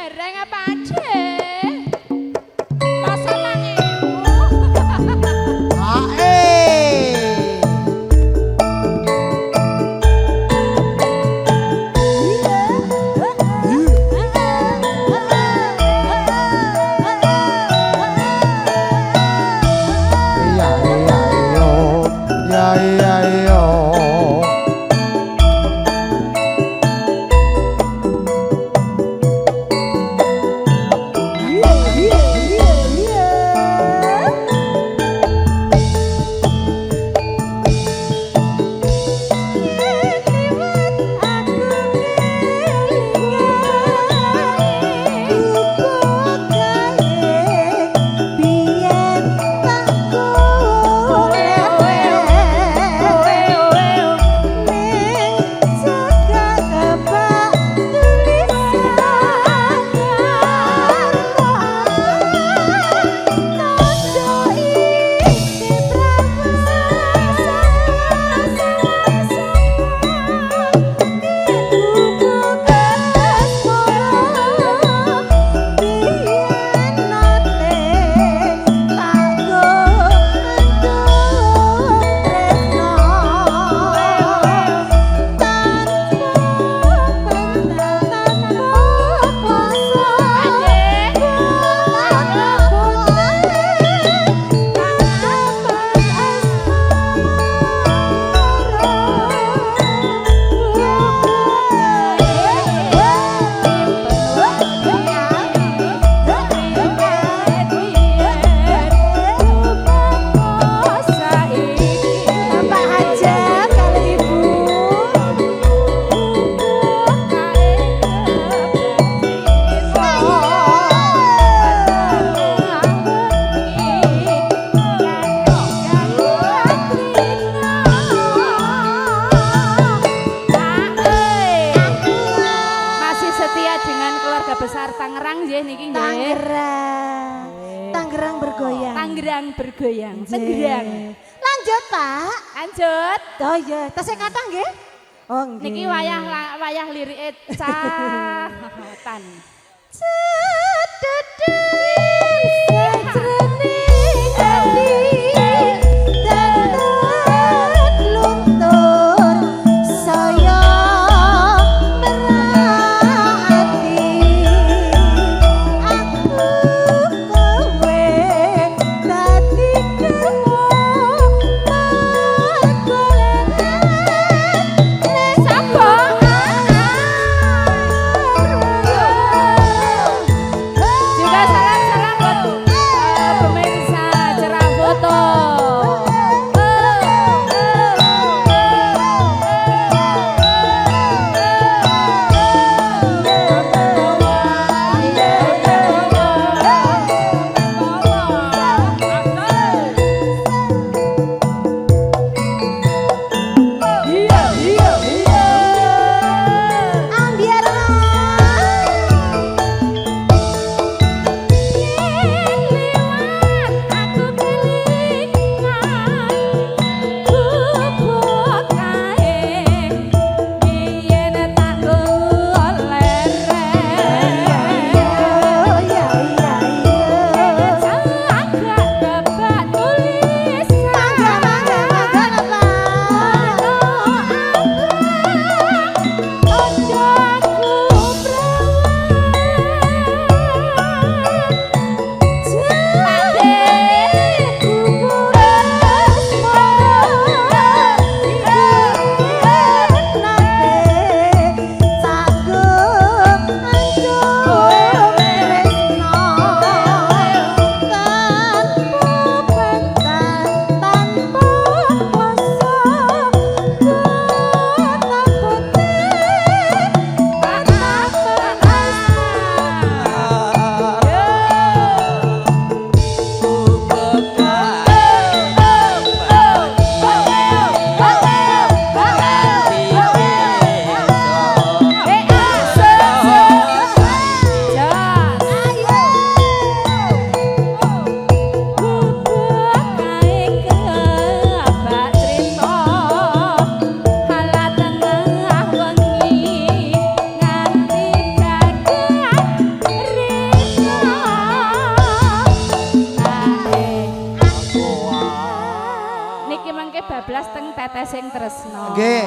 bareng apa aja? Masa mangewu? Besar Tangerang nggih niki nggih. Tangerang. Tangerang bergoyang. Tangerang bergoyang. Tangerang. Lanjut, Pak. Lanjut. Oh iya, tasih kathah nggih? Oh nggih. Niki wayah lirike cahatan. Juga salam Tetesing tresno. Nggih,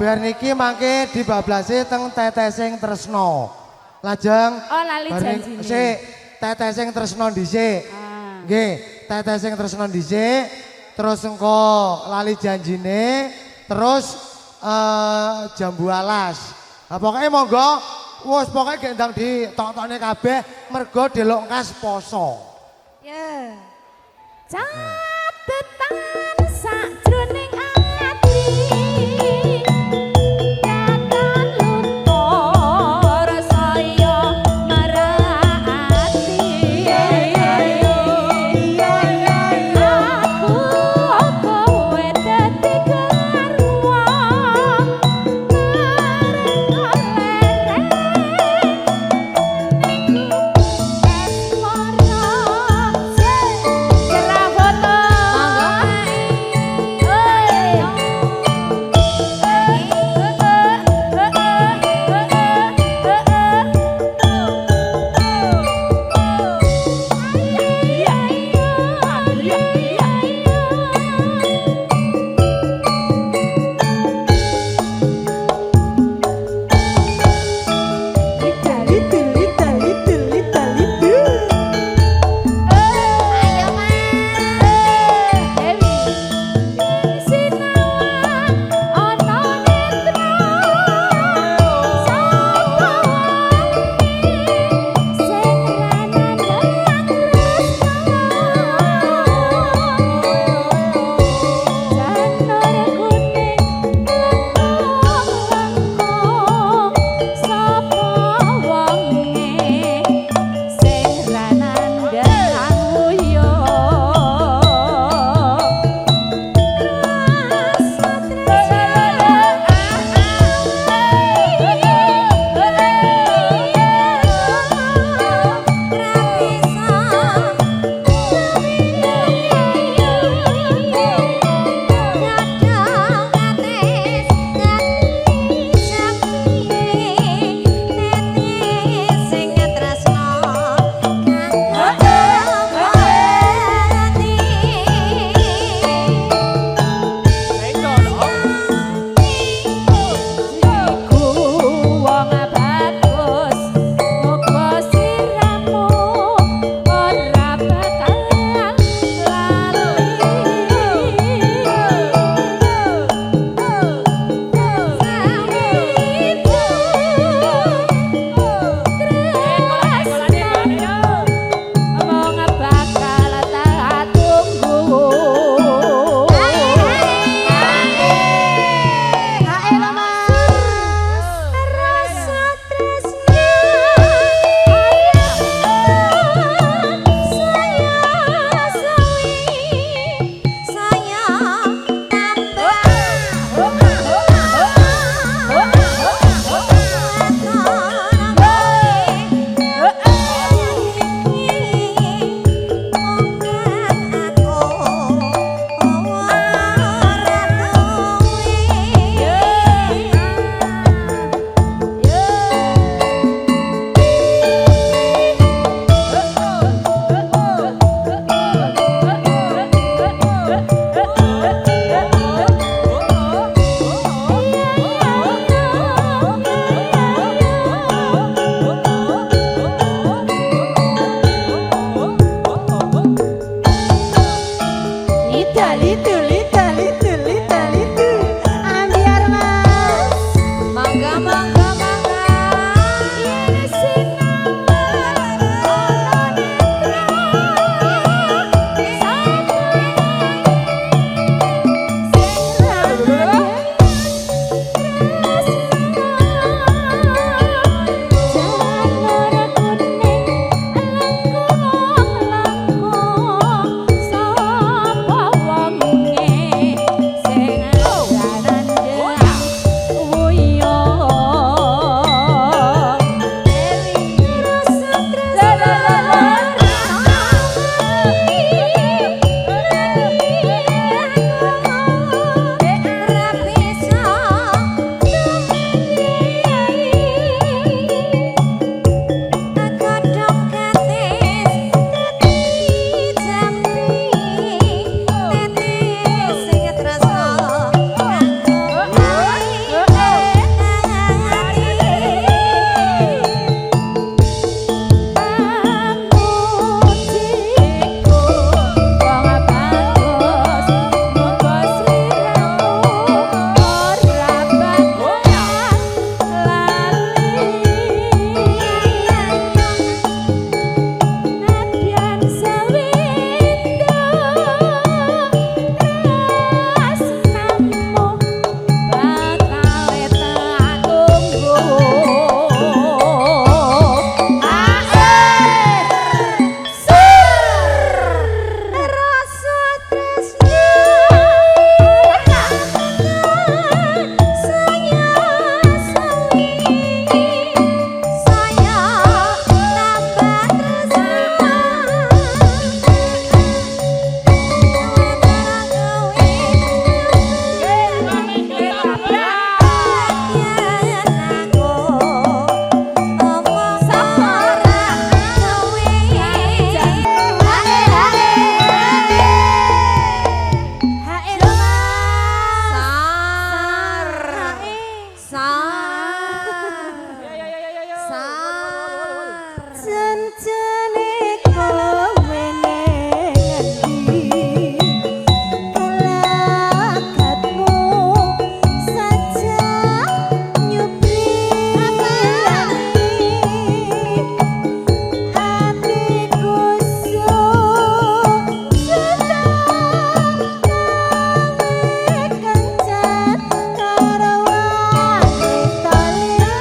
bar niki mangke dibablasi teng Tetesing Tresno. Lajeng Oh, lali bar niki- janjine. sik, Tetesing Tresno dhisik. Ah. Nggih, Tetesing Tresno dhisik. Terus engko lali janjine, terus jambu alas. Nah, pokoknya monggo, wis pokoknya gendang ditok-tokne kabeh mergo delok kas poso. Ya. Catetan sakjroning ati Katan luntur saya merati Aku kowe dadi garwa Mareng Asmara Cerah foto Sencene kowe ngendi kelakatmu saja nyupri atiku sudah kencan karo wanita liya.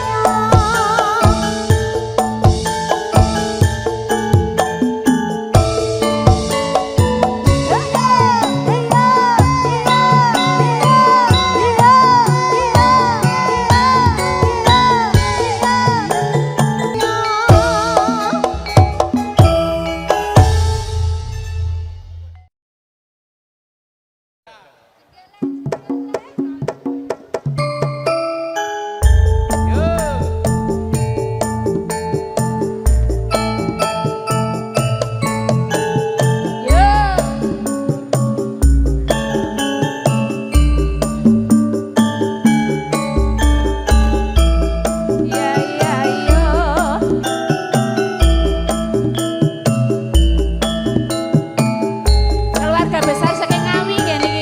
Keluarga besar saking Ngawi kene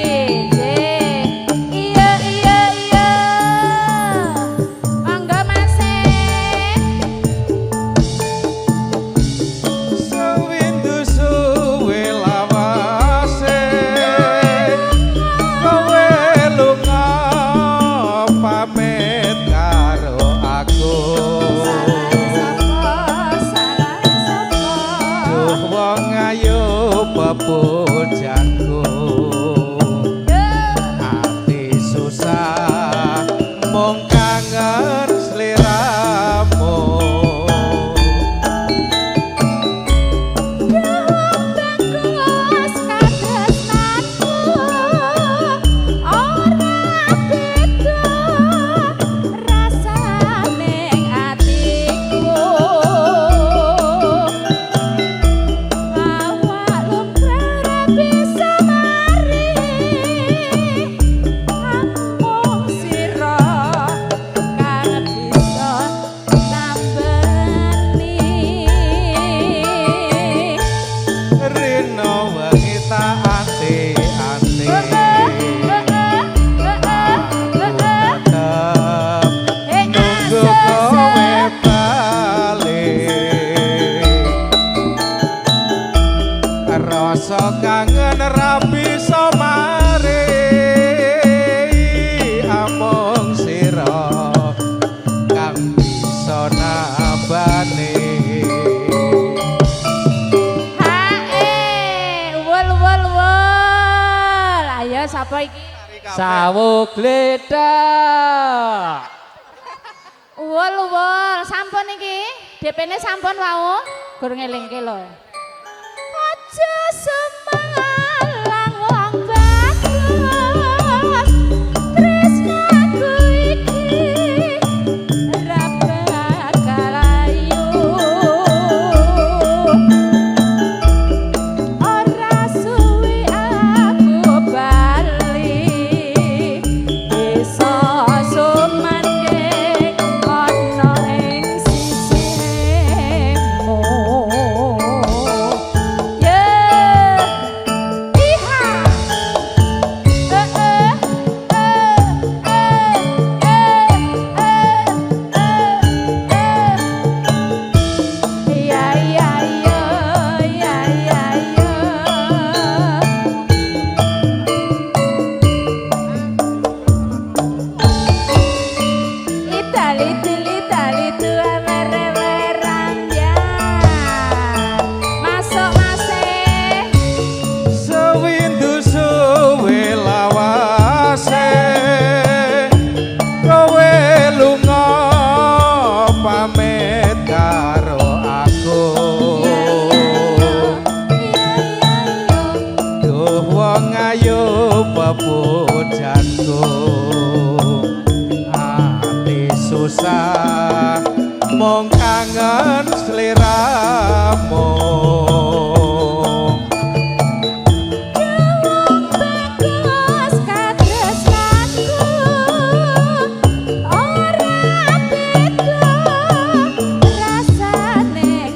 iki. Iya iya iya. Monggo Mas. Sewindu suwe lawase kowe lunga pamit karo aku. Duh wong ayu pepujanku ati susah mung kangen sliramu. Bagus katresnanku ora beda rasane atiku. Awak lumrah bisa mari amung sira kang bisa nambani. Rino wengi tak ati-ati nunggu kowe balik. Rasa kangen ra bisa mari amung sira kang bisa nambani. Wul. Ayo sapa iki? Sawo gledak. Wul. Sampun iki. DP-ne sampun wau. Gur ngelingke lho. Aja semalang wong bagus. Tresnaku iki ra bakal ayu. Ora suwi aku bali bisa sumanke ana ing sisimu. pepujanku ati susah mung kangen sliramu. Bagus katresnanku ora beda rasane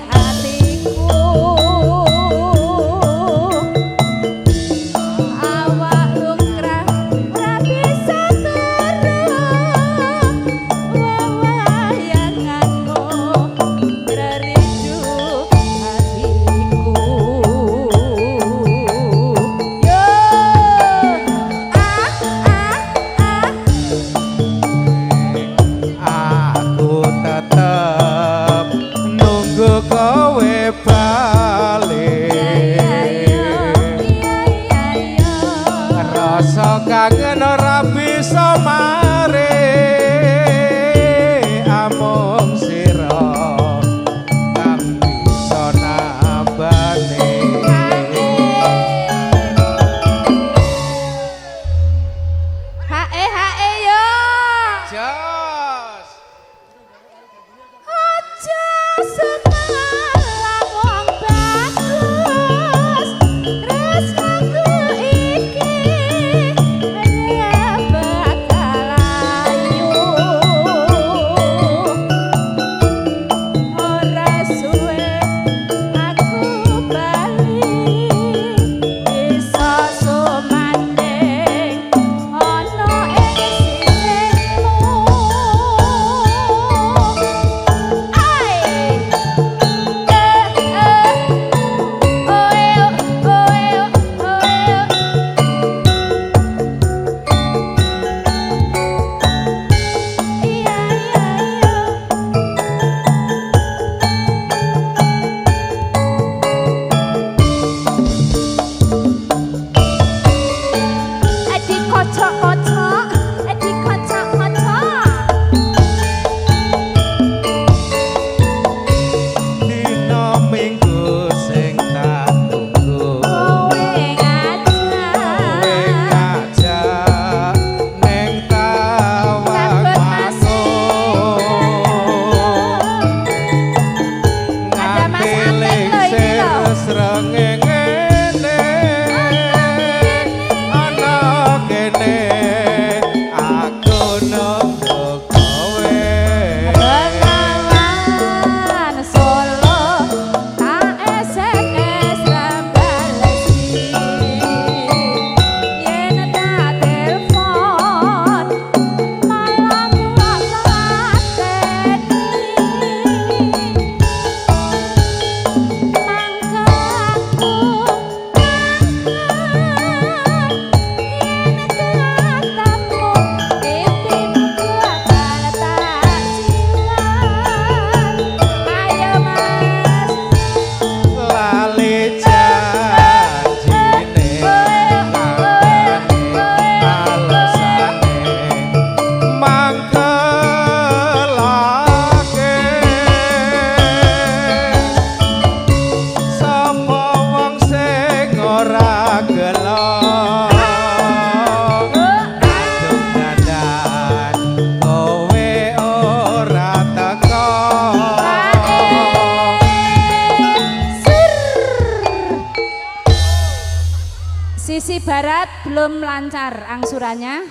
Sisi barat belum lancar angsurannya.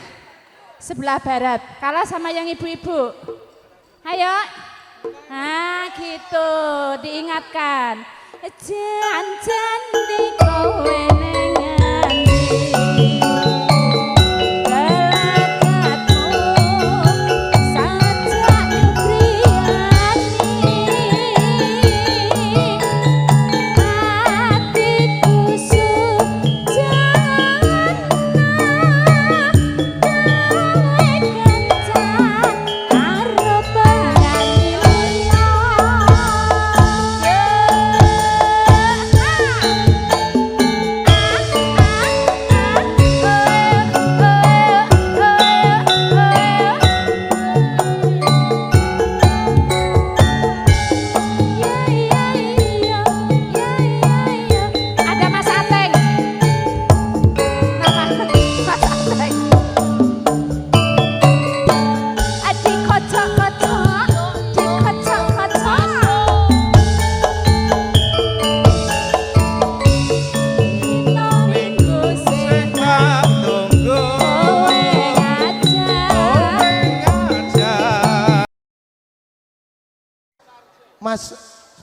Sebelah barat kalah sama yang ibu-ibu. Ayo. Nah gitu diingatkan. Jan-jan di kowe nenganti.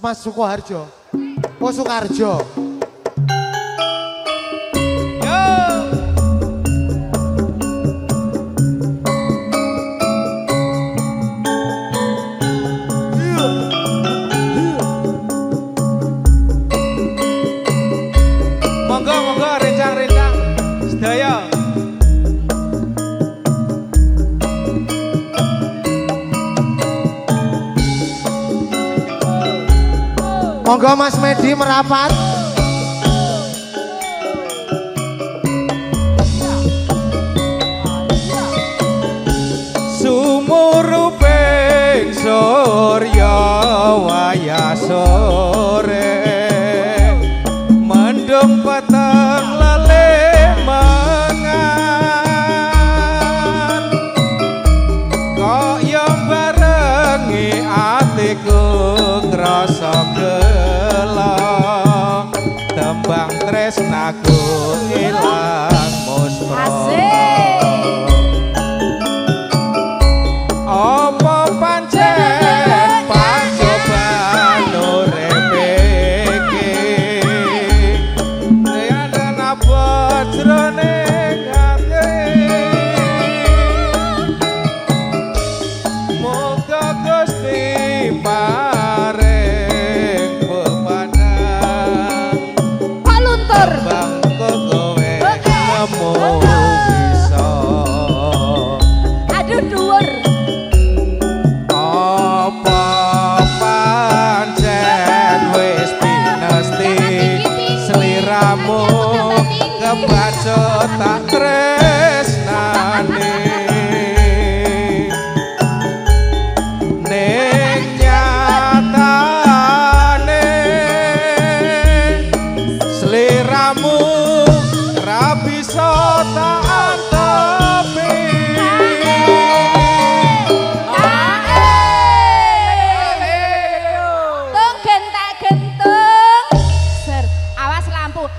Mas Sukoharjo. Oh Sukarjo. Monggo rencang-rencang sedaya. Monggo Mas Medi merapat. Sumuruping surya waya sore mendung peteng leleh mangan kok yo barengi atiku krasa tembang tresnaku ilang muspra. Apa pancen pancoban urip iki yen apa jroning ati muga Gusti paring pemanang bangko kowe nemu bisa. Aduh dhuwur. Apa pancen wis pinesti sliramu kebaca tak tresnane ning nyatane sliramu ra bisa tak antepi.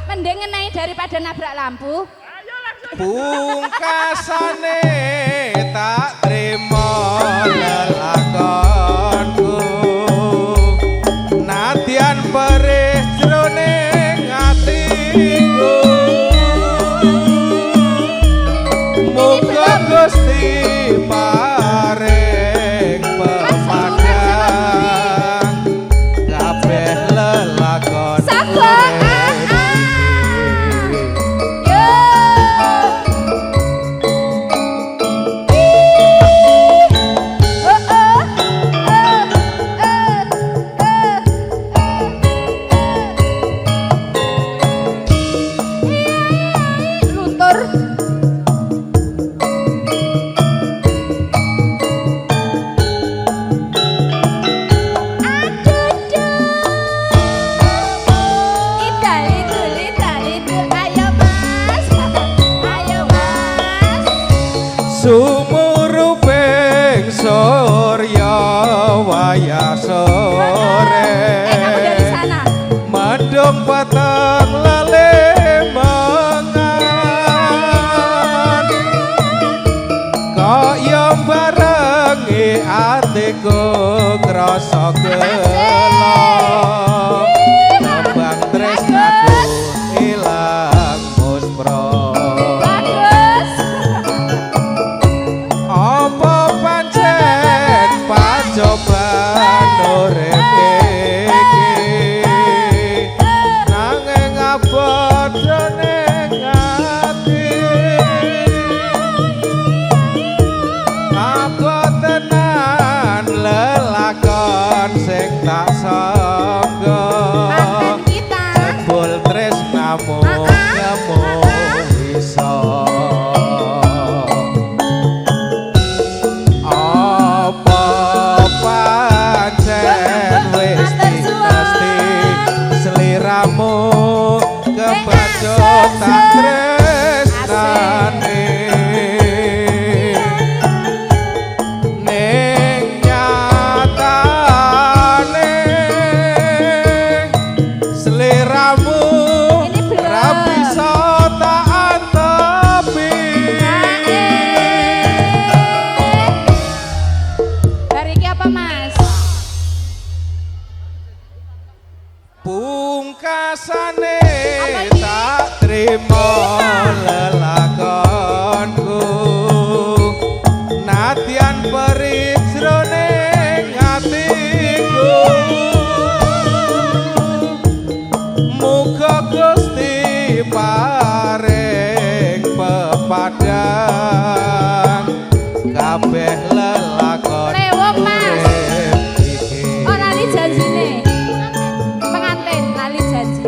Mending ngenai daripada nabrak lampu. Pungkasane tak trimo lelakonku nadyan perih jroning atiku muga Gusti paring pemandang kabeh lelakon gelo kembang tresnaku ilang muspro Bagus. apa pancen pacoban urip iki nanging abodo ning ati apa tenan lelakon sing tak sangga Manten kita. jebul tresnamu nemu iso apa pancen wis pasti seliramu kebaco tak tresnane ning nyatane seliramu Ini belum. ra bisa tak antepi Hari ini apa Mas? pungkasane Apa ini? tak trimo lelakonku nadyan perih jroning atiku muga Gusti paring pepadang kabeh lelakon Lewong, Mas. urip iki. Oh lali janjine. Pengantin lali janji.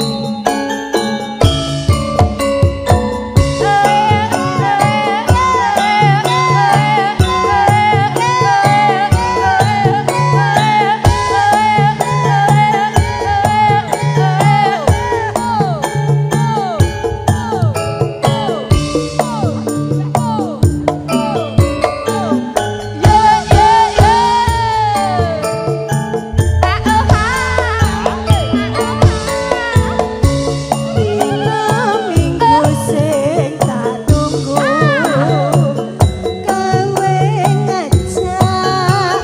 Minggu sing tak tunggu kowe ngajak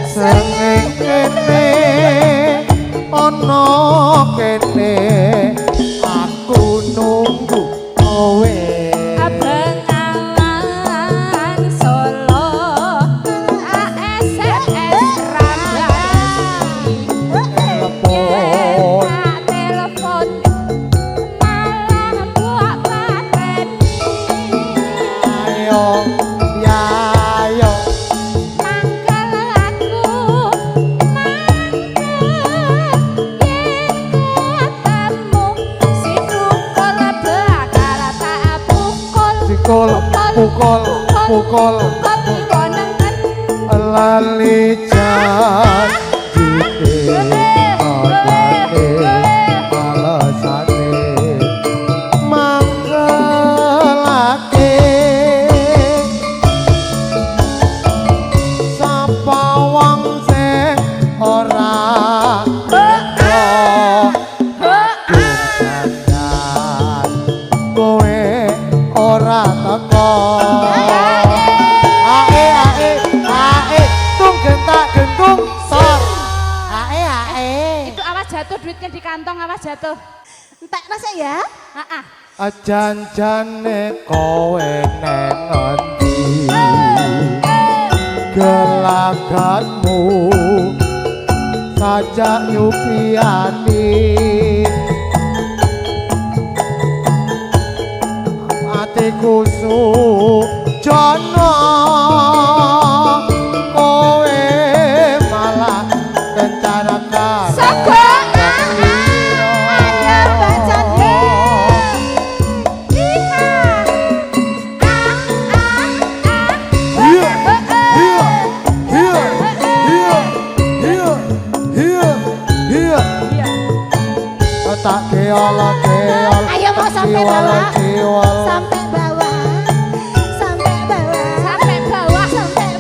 Senging kene ana kene aku nunggu kowe Abang Alan Solo ASS Rambasi telepon tak telepon malah buat pateni ayo ya ayo mangkel aku mangkel yen ketemu si pukul bakal tak pukul sikul pukul pukul konengan lali janjine adane alasane mangkelake sapa wong sing ora dandan kowe ora teko ae ae ae tung gentak gentung sor ae ae itu awas jatuh duitnya di kantong awas jatuh entekno sik ya. ah janjane kowe neng endi gelagatmu sajak nyupiani atiku sujono kowe malah kencanakan Sogo Ayo bacane. Hiya, hiya, hiya, hiya, hiya, hiya, hiya. Tak keol, keol. Ayo mau sampai keol, bawah. keol. Sampai bawah. Sampai bawah. sampai bawah Sampai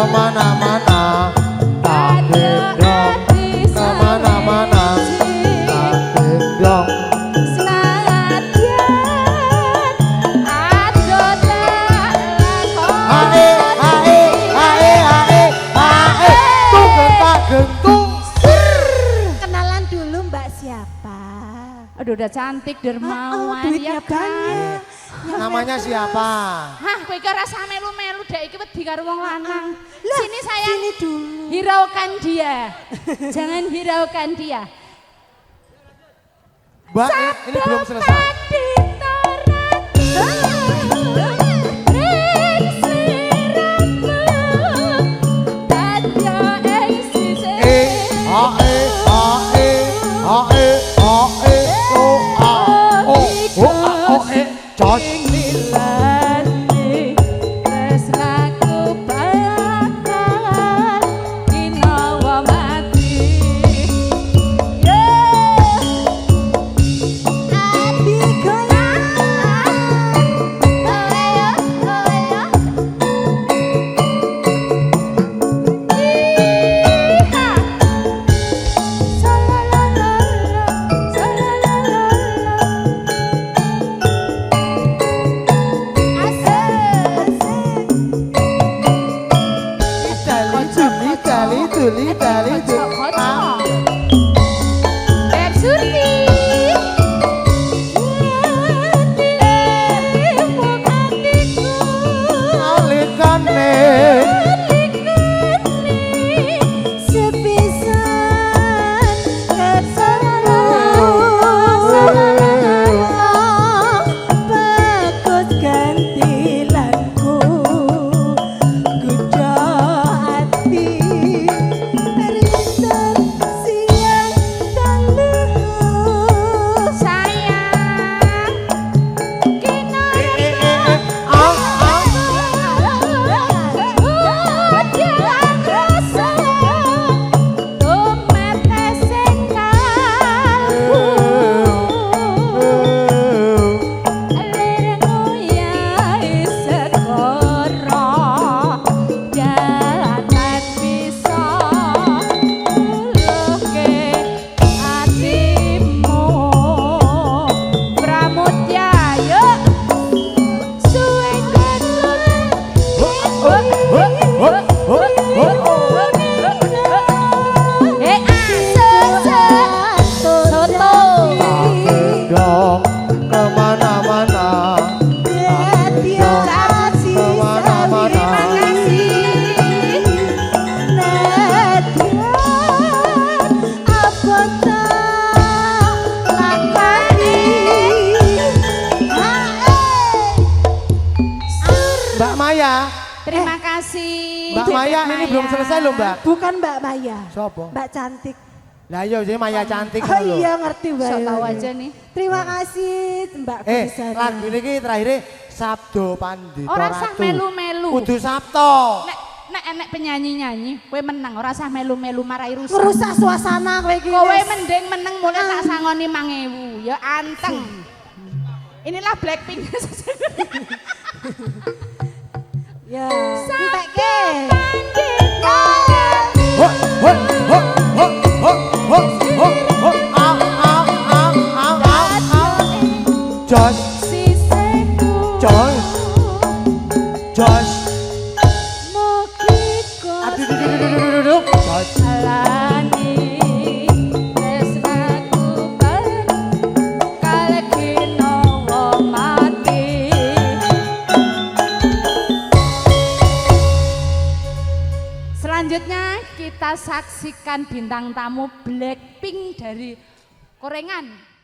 kemana-mana tak gendong, kemana-mana tak gendong. Ae, ae, ae, ae, ae, tunggu tak gentung. Kenalan dulu Mbak siapa? Aduh udah cantik dermawan duitnya ya kan. banyak. Namanya siapa? Hah, kowe iki rasa melu-melu dek iki wedi karo wong lanang. Lah, Sini sayang. sini dulu. Hiraukan dia. Jangan hiraukan dia. Mbak, ini belum selesai. Josh. Terima kasih. Mbak Maya ini belum selesai loh Mbak. Bukan Mbak Maya. Siapa? Mbak Cantik. Lah iya jadi Maya cantik Oh loh. iya ngerti Mbak. So tahu aja nih. Terima kasih Mbak Kulisana. Lagu ini terakhir Sabdo Pandita Ora sah Ratu. melu-melu. Kudu Sabto. Nek enek penyanyi-nyanyi, kowe menang ora sah melu-melu marai rusak. Merusak suasana kowe iki. Kowe mending meneng mulai tak sangoni 5.000. Ya anteng. Inilah Blackpink. Ya, entek Ho ho ho ho ho ho ho ho au au au au au. Josh, Josh, Josh. Aduh, Josh. Selanjutnya kita saksikan bintang tamu Blackpink dari Korengan.